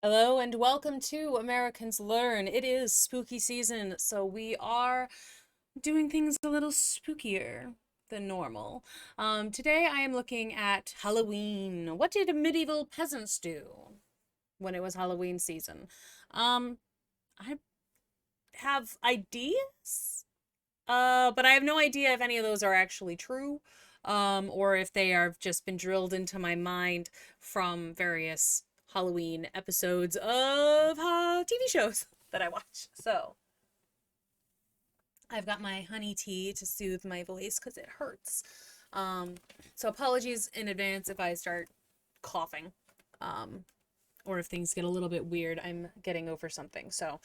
Hello and welcome to Americans Learn. It is spooky season, so we are doing things a little spookier than normal. Today I am looking at Halloween. What did medieval peasants do when it was Halloween season? I have ideas, but I have no idea if any of those are actually true, or if they have just been drilled into my mind from various Halloween episodes of TV shows that I watch. So I've got my honey tea to soothe my voice because it hurts. So apologies in advance if I start coughing, or if things get a little bit weird. I'm getting over something, so,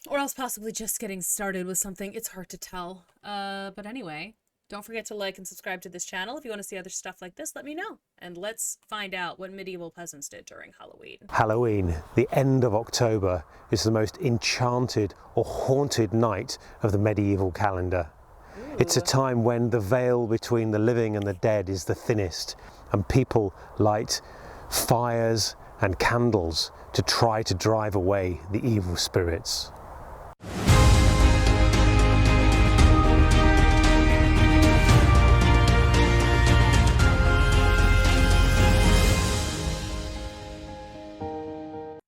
or else possibly just getting started with something. It's hard to tell. But anyway, don't forget to like and subscribe to this channel. If you want to see other stuff like this, let me know. And let's find out what medieval peasants did during Halloween. Halloween, the end of October, is the most enchanted or haunted night of the medieval calendar. Ooh. It's a time when the veil between the living and the dead is the thinnest, and people light fires and candles to try to drive away the evil spirits.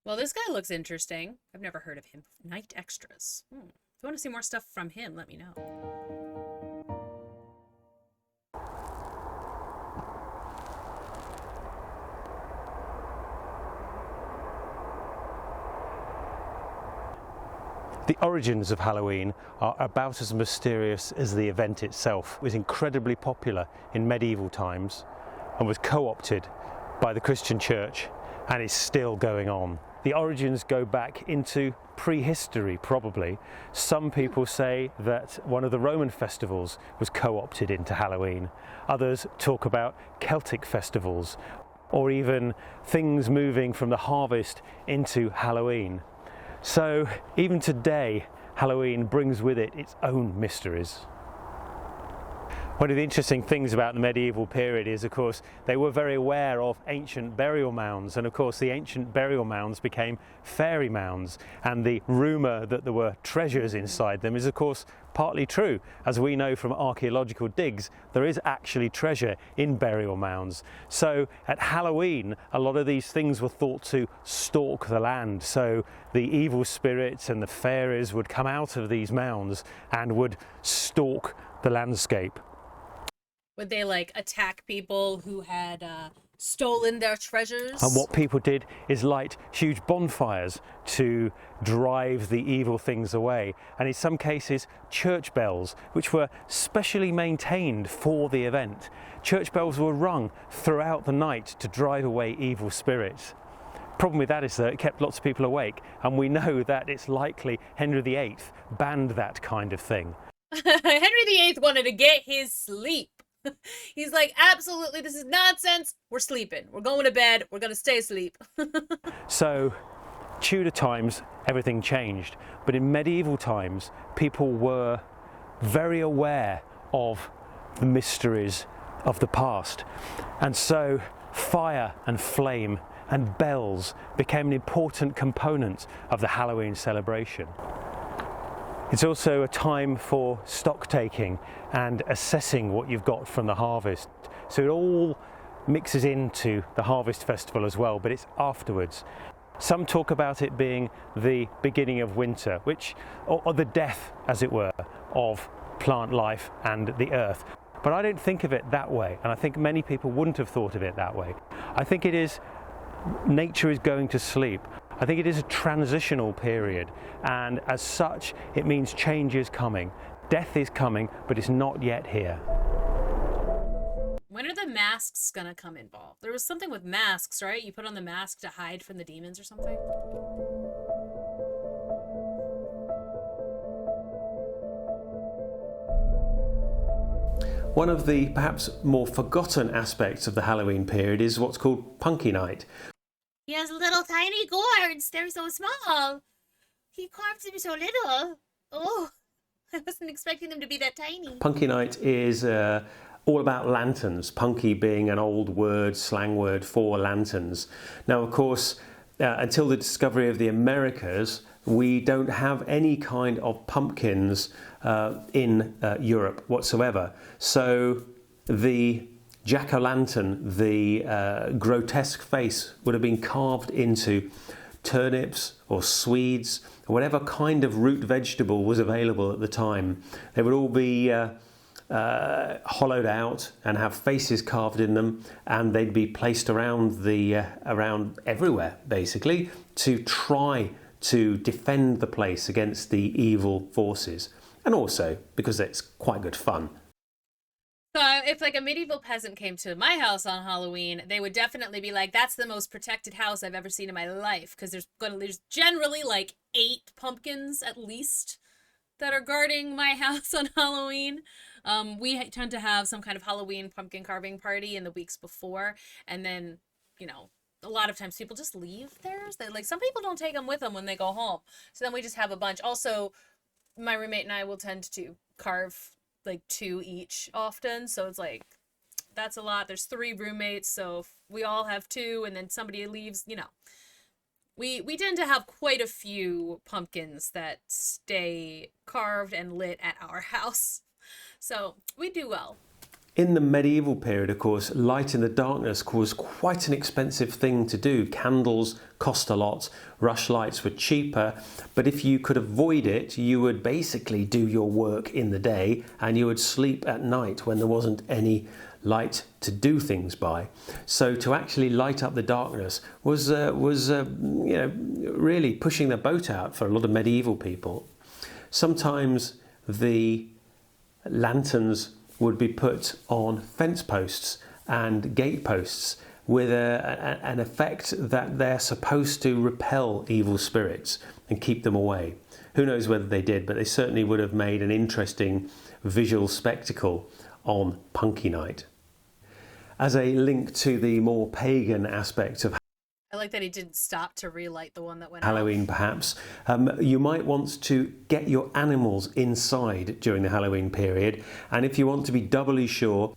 Well, this guy looks interesting. I've never heard of him. Night Extras. If you want to see more stuff from him, let me know. The origins of Halloween are about as mysterious as the event itself. It was incredibly popular in medieval times and was co-opted by the Christian Church and is still going on. The origins go back into prehistory, probably. Some people say that one of the Roman festivals was co-opted into Halloween. Others talk about Celtic festivals, or even things moving from the harvest into Halloween. So even today, Halloween brings with it its own mysteries. One of the interesting things about the medieval period is, of course, they were very aware of ancient burial mounds, and of course the ancient burial mounds became fairy mounds, and the rumour that there were treasures inside them is of course partly true. As we know from archaeological digs, there is actually treasure in burial mounds. So at Halloween, a lot of these things were thought to stalk the land, so the evil spirits and the fairies would come out of these mounds and would stalk the landscape. Would they like attack people who had stolen their treasures? And what people did is light huge bonfires to drive the evil things away. And in some cases, church bells, which were specially maintained for the event. Church bells were rung throughout the night to drive away evil spirits. Problem with that is that it kept lots of people awake, and we know that it's likely Henry VIII banned that kind of thing. Henry VIII wanted to get his sleep. He's like, absolutely, this is nonsense. We're sleeping. We're going to bed. We're going to stay asleep. So, Tudor times, everything changed. But in medieval times, people were very aware of the mysteries of the past. And so, fire and flame and bells became an important component of the Halloween celebration. It's also a time for stock taking and assessing what you've got from the harvest. So it all mixes into the harvest festival as well, but it's afterwards. Some talk about it being the beginning of winter, or the death, as it were, of plant life and the earth. But I don't think of it that way, and I think many people wouldn't have thought of it that way. I think it is nature is going to sleep. I think it is a transitional period, and as such, it means change is coming. Death is coming, but it's not yet here. When are the masks gonna come involved? There was something with masks, right? You put on the mask to hide from the demons or something? One of the perhaps more forgotten aspects of the Halloween period is what's called Punky Night. He has little tiny gourds. They're so small. He carves them so little. Oh, I wasn't expecting them to be that tiny. Punky Night is all about lanterns, punky being an old word, slang word for lanterns. Now, of course, until the discovery of the Americas, we don't have any kind of pumpkins in Europe whatsoever. So the jack-o'-lantern, the grotesque face, would have been carved into turnips or swedes, or whatever kind of root vegetable was available at the time. They would all be hollowed out and have faces carved in them, and they'd be placed around around everywhere, basically, to try to defend the place against the evil forces, and also because it's quite good fun. So if like a medieval peasant came to my house on Halloween, they would definitely be like, that's the most protected house I've ever seen in my life, because there's generally like 8 pumpkins at least that are guarding my house on Halloween. We tend to have some kind of Halloween pumpkin carving party in the weeks before, and then, you know, a lot of times people just leave theirs. They like, some people don't take them with them when they go home, so then we just have a bunch. Also, my roommate and I will tend to carve like 2 each often, so it's like, that's a lot. There's 3 roommates, so if we all have 2 and then somebody leaves, you know, we tend to have quite a few pumpkins that stay carved and lit at our house, so we do well. In the medieval period, of course, light in the darkness was quite an expensive thing to do. Candles cost a lot, rushlights were cheaper, but if you could avoid it, you would basically do your work in the day and you would sleep at night when there wasn't any light to do things by. So to actually light up the darkness was really pushing the boat out for a lot of medieval people. Sometimes the lanterns would be put on fence posts and gate posts with an effect that they're supposed to repel evil spirits and keep them away. Who knows whether they did, but they certainly would have made an interesting visual spectacle on Punky Night. As a link to the more pagan aspect of I like that he didn't stop to relight the one that went Halloween, off. perhaps, you might want to get your animals inside during the Halloween period, and if you want to be doubly sure,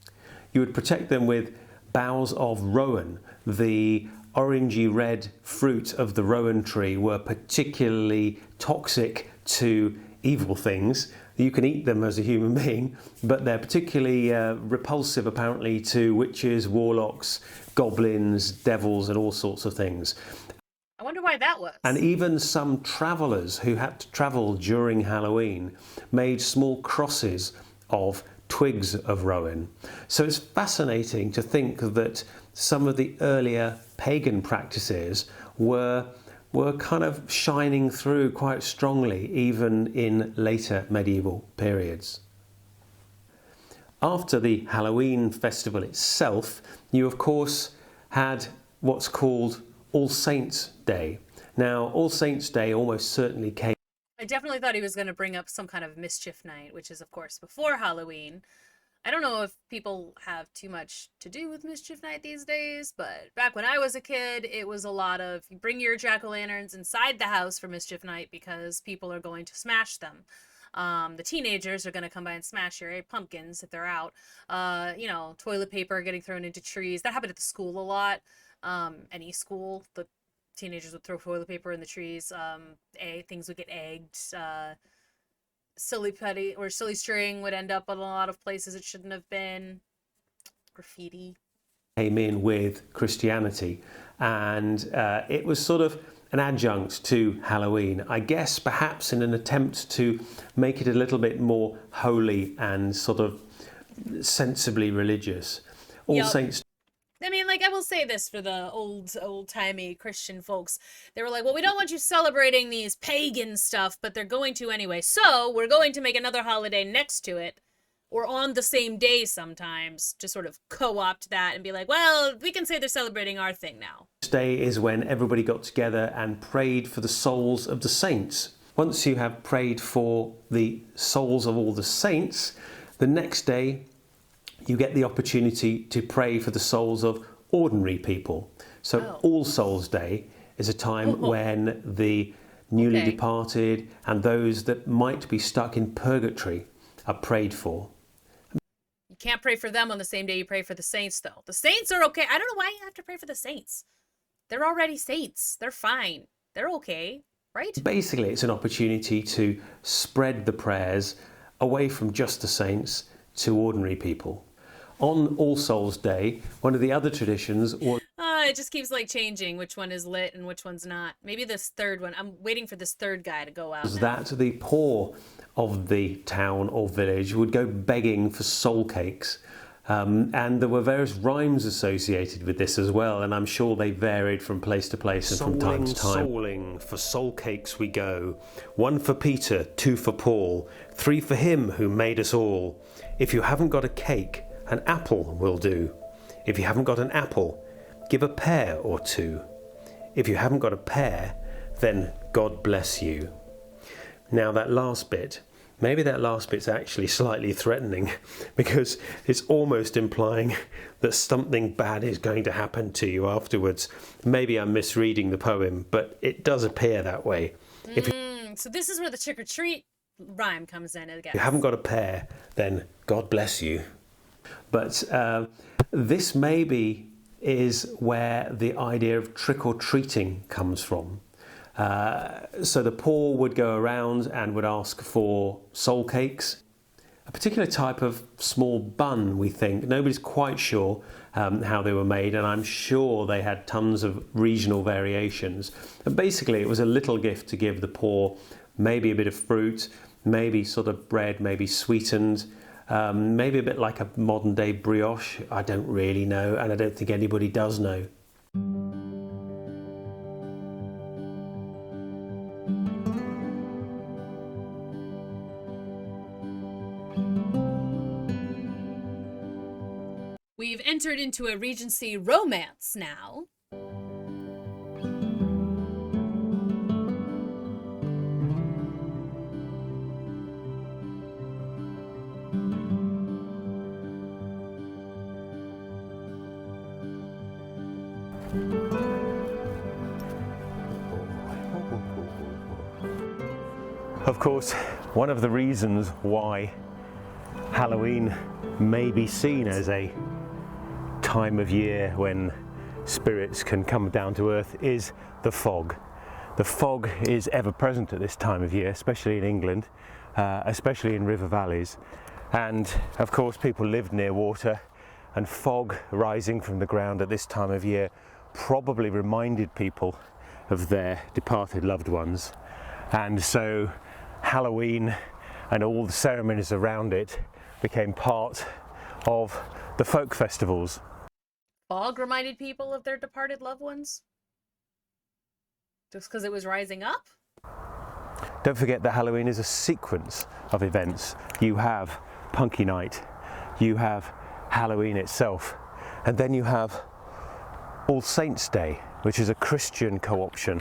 you would protect them with boughs of rowan. The orangey red fruit of the rowan tree were particularly toxic to evil things. You can eat them as a human being, but they're particularly repulsive apparently to witches, warlocks, goblins, devils, and all sorts of things. I wonder why that was. And even some travellers who had to travel during Halloween made small crosses of twigs of rowan. So it's fascinating to think that some of the earlier pagan practices were kind of shining through quite strongly even in later medieval periods. After the Halloween festival itself, you of course had what's called All Saints' Day. Now, All Saints' Day almost certainly came. I definitely thought he was going to bring up some kind of mischief night, which is of course before Halloween. I don't know if people have too much to do with Mischief Night these days, but back when I was a kid, it was a lot of, you bring your jack-o'-lanterns inside the house for Mischief Night because people are going to smash them. The teenagers are going to come by and smash your pumpkins if they're out. You know, toilet paper getting thrown into trees. That happened at the school a lot. Any school, the teenagers would throw toilet paper in the trees. Things would get egged. Silly putty or silly string would end up in a lot of places it shouldn't have been. Graffiti came in with Christianity, and it was sort of an adjunct to Halloween, I guess, perhaps in an attempt to make it a little bit more holy and sort of sensibly religious. All Saints. I mean, like, I will say this for the old-timey Christian folks. They were like, well, we don't want you celebrating these pagan stuff, but they're going to anyway. So we're going to make another holiday next to it, or on the same day sometimes, to sort of co-opt that and be like, well, we can say they're celebrating our thing now. This day is when everybody got together and prayed for the souls of the saints. Once you have prayed for the souls of all the saints, the next day you get the opportunity to pray for the souls of ordinary people. So All Souls Day is a time when the newly departed and those that might be stuck in purgatory are prayed for. You can't pray for them on the same day you pray for the saints, though. The saints are okay. I don't know why you have to pray for the saints. They're already saints. They're fine. They're okay, right? Basically, it's an opportunity to spread the prayers away from just the saints to ordinary people. On All Souls Day, one of the other traditions was It just keeps like changing which one is lit and which one's not. Maybe this third one. I'm waiting for this third guy to go out now. that the poor of the town or village would go begging for soul cakes. And there were various rhymes associated with this as well, and I'm sure they varied from place to place and from time to time. Souling, for soul cakes we go. 1 for Peter, 2 for Paul, 3 for him who made us all. If you haven't got a cake, an apple will do. If you haven't got an apple, give a pear or 2. If you haven't got a pear, then God bless you. Now that last bit, maybe that last bit's actually slightly threatening because it's almost implying that something bad is going to happen to you afterwards. Maybe I'm misreading the poem, but it does appear that way. So this is where the trick or treat rhyme comes in, I guess. If you haven't got a pear, then God bless you. But this maybe is where the idea of trick-or-treating comes from. So the poor would go around and would ask for soul cakes, a particular type of small bun, we think. Nobody's quite sure how they were made, and I'm sure they had tons of regional variations. And basically, it was a little gift to give the poor, maybe a bit of fruit, maybe sort of bread, maybe sweetened, maybe a bit like a modern day brioche. I don't really know, and I don't think anybody does know. We've entered into a Regency romance now. Of course, one of the reasons why Halloween may be seen as a time of year when spirits can come down to earth is the fog. The fog is ever present at this time of year, especially in England, especially in river valleys. And of course, people lived near water, and fog rising from the ground at this time of year probably reminded people of their departed loved ones. And so Halloween and all the ceremonies around it became part of the folk festivals. Fog reminded people of their departed loved ones? Just because it was rising up? Don't forget that Halloween is a sequence of events. You have Punky Night, you have Halloween itself, and then you have All Saints' Day, which is a Christian co-option.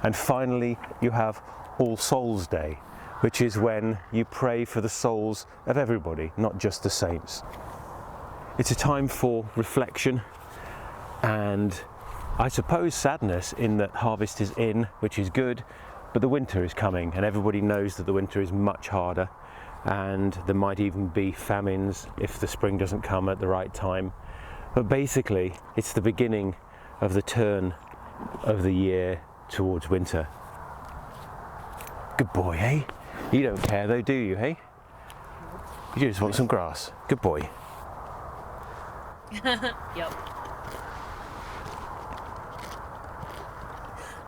And finally, you have All Souls' Day, which is when you pray for the souls of everybody, not just the saints. It's a time for reflection and, I suppose, sadness in that harvest is in, which is good, but the winter is coming, and everybody knows that the winter is much harder, and there might even be famines if the spring doesn't come at the right time. But basically, it's the beginning of the turn of the year towards winter. Good boy, hey? You don't care though, do you, hey? You just want some grass. Good boy. Yep.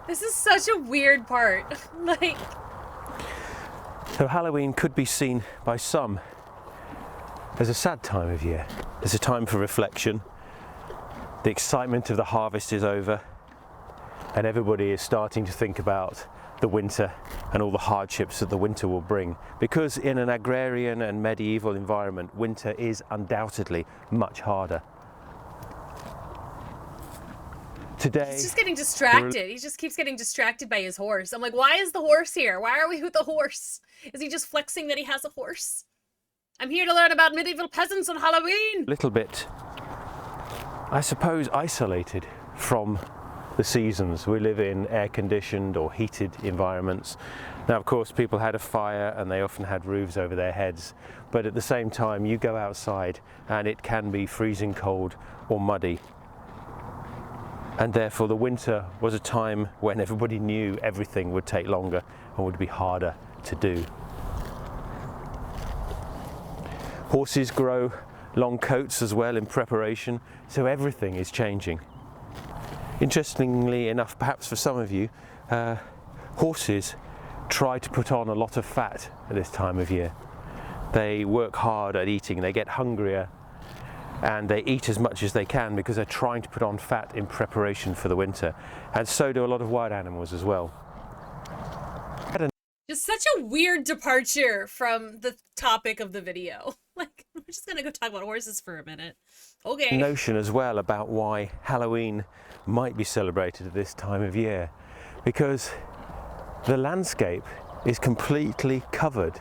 This is such a weird part. Like, so Halloween could be seen by some as a sad time of year. It's a time for reflection. The excitement of the harvest is over, and everybody is starting to think about the winter and all the hardships that the winter will bring. Because in an agrarian and medieval environment, winter is undoubtedly much harder. Today, he's just getting distracted. He just keeps getting distracted by his horse. I'm like, why is the horse here? Why are we with the horse? Is he just flexing that he has a horse? I'm here to learn about medieval peasants on Halloween. A little bit, I suppose, isolated from the seasons. We live in air-conditioned or heated environments. Now, of course, people had a fire and they often had roofs over their heads, but at the same time, you go outside and it can be freezing cold or muddy. and therefore the winter was a time when everybody knew everything would take longer and would be harder to do. Horses grow long coats as well in preparation, so everything is changing. Interestingly enough, perhaps for some of you, horses try to put on a lot of fat at this time of year. They work hard at eating, they get hungrier, and they eat as much as they can because they're trying to put on fat in preparation for the winter. And so do a lot of wild animals as well. Just such a weird departure from the topic of the video. Like, we're just gonna go talk about horses for a minute. Okay. Notion as well about why Halloween might be celebrated at this time of year, because the landscape is completely covered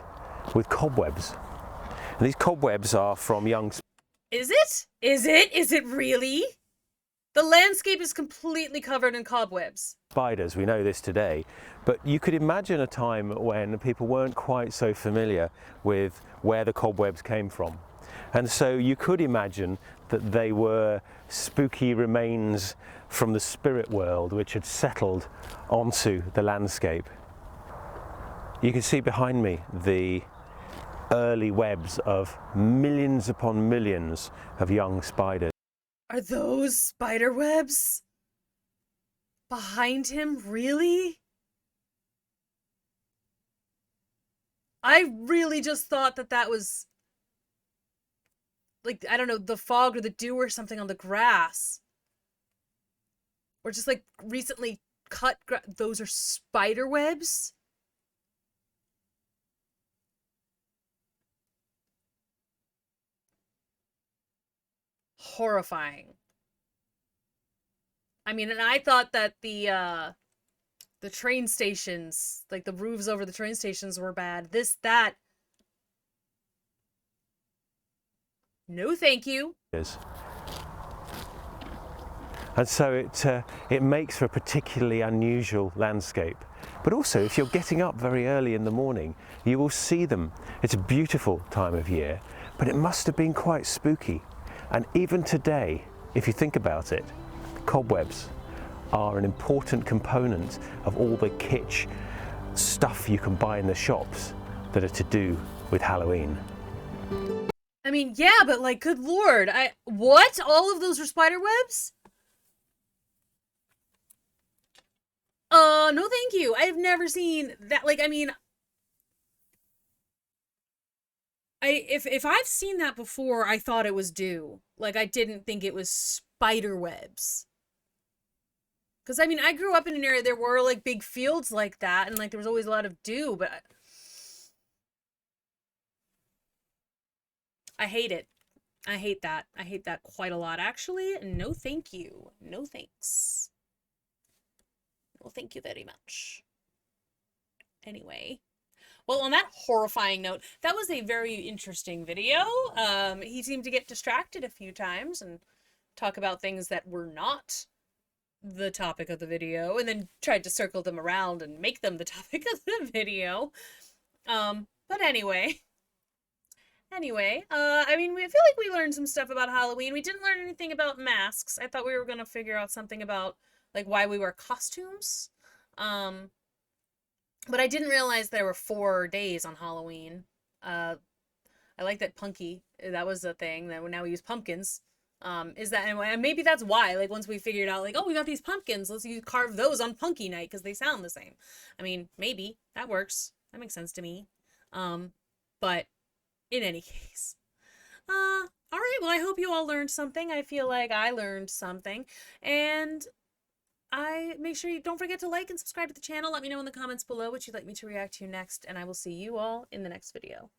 with cobwebs. And these cobwebs are from young... Is it? Is it? Is it really? The landscape is completely covered in cobwebs. Spiders, we know this today, but you could imagine a time when people weren't quite so familiar with where the cobwebs came from. And so you could imagine that they were spooky remains from the spirit world which had settled onto the landscape. You can see behind me the early webs of millions upon millions of young spiders. Are those spider webs? Behind him? Really? I really just thought that that was, like, I don't know, the fog or the dew or something on the grass. Or just, like, recently cut those are spider webs? Horrifying. I mean, and I thought that the train stations, like the roofs over the train stations were bad. That. No, thank you. And so it makes for a particularly unusual landscape. But also, if you're getting up very early in the morning, you will see them. It's a beautiful time of year, but it must have been quite spooky. And even today, if you think about it, cobwebs are an important component of all the kitsch stuff you can buy in the shops that are to do with Halloween. I mean, yeah, but like, good lord, what? All of those were spider webs? No thank you. I've never seen that. Like, I mean, if I've seen that before, I thought it was dew. Like, I didn't think it was spider webs. Because, I mean, I grew up in an area, there were, like, big fields like that, and, like, there was always a lot of dew, but I hate it. I hate that. I hate that quite a lot, actually. No thank you. No thanks. Well, thank you very much. Anyway. Well, on that horrifying note, that was a very interesting video. He seemed to get distracted a few times and talk about things that were not the topic of the video, and then tried to circle them around and make them the topic of the video. But anyway, I mean, we feel like we learned some stuff about Halloween. We didn't learn anything about masks. I thought we were gonna figure out something about, like, why we wear costumes. But I didn't realize there were 4 days on Halloween. I like that Punky, that was the thing, that now we use pumpkins. Is that, and maybe that's why, like, once we figured out, like, oh, we got these pumpkins, let's carve those on Punky Night, because they sound the same. I mean, maybe, that works. That makes sense to me. But, in any case. Alright, well, I hope you all learned something. I feel like I learned something. And make sure you don't forget to like and subscribe to the channel. Let me know in the comments below what you'd like me to react to next, and I will see you all in the next video.